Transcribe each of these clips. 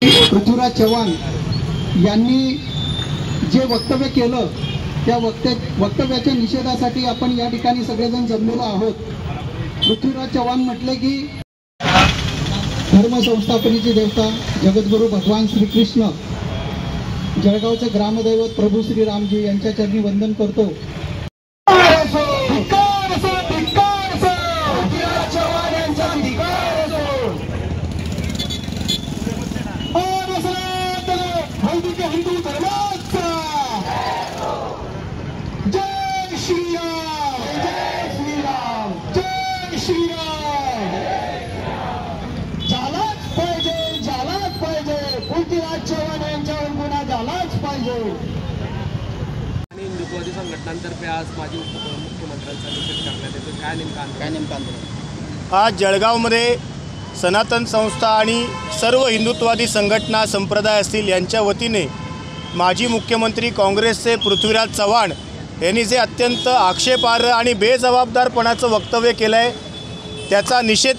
पृथ्वीराज चव्हाण यांनी जे वक्तव्य केलं त्या वक्तव्याच्या निषेधासाठी आपण या ठिकाणी सगळेजण जमलेलो आहोत। पृथ्वीराज चव्हाण म्हटले की धर्म संस्थापनेची देवता जगद्गुरु भगवान श्रीकृष्ण, जळगावचे ग्रामदैवत प्रभू श्रीरामजी यांच्या चरणी वंदन करतो। हिंदू धर्माचा जय श्रीराम, जय श्रीराम, जय श्रीराम। झालाच पाहिजे, झालाच पाहिजे, पृथ्वीराज चव्हाण यांच्यावर गुन्हा झालाच पाहिजे। हिंदुत्ववादी संघटनांतर्फे आज माजी मुख्यमंत्र्यांचा निषेध करण्यात येतो। काय नेमका आंदोलन? आज जळगावमध्ये सनातन संस्था आणि सर्व हिंदुत्ववादी संघटना संप्रदाय असतील यांच्या वतीने माजी मुख्यमंत्री काँग्रेसचे पृथ्वीराज चव्हाण यांनी जे अत्यंत आक्षेपार्ह आणि बेजबाबदारपणाचं वक्तव्य केलं आहे त्याचा निषेध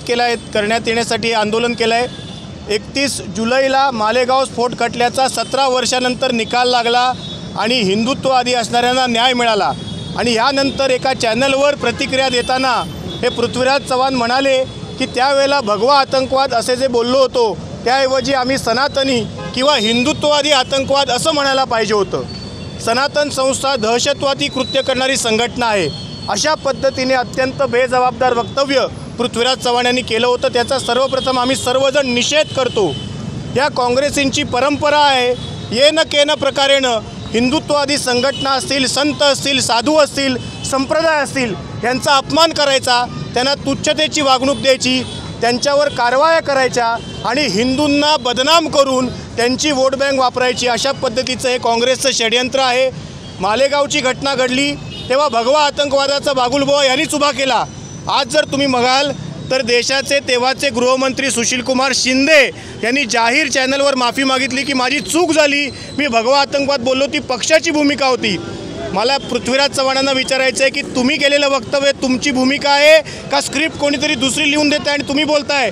करण्यात येण्यासाठी आंदोलन केलं आहे। 31 जुलैला मालेगाव स्फोट खटल्याचा 17 वर्षानंतर निकाल लागला आणि हिंदुत्ववादी असणाऱ्यांना न्याय मिळाला आणि यानंतर एका चॅनलवर प्रतिक्रिया देताना हे पृथ्वीराज चव्हाण म्हणाले की त्यावेळेला भगवा आतंकवाद असे जे बोललो होतो त्याऐवजी आम्ही सनातनी किंवा हिंदुत्ववादी आतंकवाद असं म्हणायला पाहिजे होतं। सनातन संस्था दहशतवादी कृत्य करणारी संघटना आहे अशा पद्धतीने अत्यंत बेजबाबदार वक्तव्य पृथ्वीराज चव्हाण यांनी केलं होतं। त्याचा सर्वप्रथम आम्ही सर्वजण निषेध करतो। या काँग्रेसींची परंपरा आहे येन केन प्रकारेनं हिंदुत्ववादी संघटना असतील, संत असतील, साधू असतील, संप्रदाय असतील यांचा अपमान करायचा, त्यांना तुच्छतेची वागणूक द्यायची, त्यांच्यावर कारवाया करायच्या आणि हिंदूंना बदनाम करून त्यांची वोट बँक वापरायची, अशा पद्धतीचं हे काँग्रेसचं षडयंत्र आहे। मालेगावची घटना घडली तेव्हा भगवा आतंकवादाचा बागुलबुवा यांनीच उभा केला। आज जर तुम्ही बघाल तर देशाचे तेव्हाचे गृहमंत्री सुशीलकुमार शिंदे यांनी जाहीर चॅनलवर माफी मागितली की माझी चूक झाली, मी भगवा आतंकवाद बोललो, ती पक्षाची भूमिका होती। मला पृथ्वीराज चव्हाणांना विचारायचं आहे की तुम्ही केलेलं वक्तव्य तुमची भूमिका आहे का स्क्रिप्ट कोणीतरी दुसरी लिहून देत आहे आणि तुम्ही बोलताय?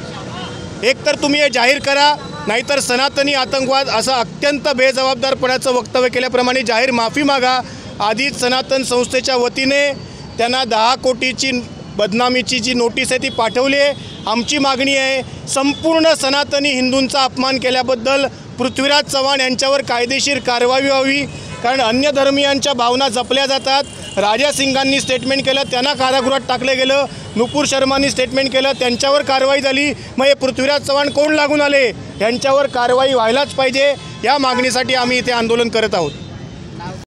एक तर तुम्ही हे जाहीर करा, नाहीतर सनातनी आतंकवाद असं अत्यंत बेजबाबदारपणाचं वक्तव्य केल्याप्रमाणे जाहीर माफी मागा। आधीच सनातन संस्थेच्या वतीने त्यांना 10 कोटीची बदनामीची जी नोटीस आहे ती पाठवली आहे। आमची मागणी आहे संपूर्ण सनातनी हिंदूंचा अपमान केल्याबद्दल पृथ्वीराज चव्हाण यांच्यावर कायदेशीर कारवाई व्हावी, कारण अन्य धर्मीयांच्या भावना जपल्या जातात। राजा सिंगांनी स्टेटमेंट केलं, त्यांना कारागृहात टाकलं गेलं। नुपूर शर्मांनी स्टेटमेंट केलं, त्यांच्यावर कारवाई झाली। मग हे पृथ्वीराज चव्हाण कोण लागून आले? यांच्यावर कारवाई व्हायलाच पाहिजे। या मागणीसाठी आम्ही इथे आंदोलन करत आहोत।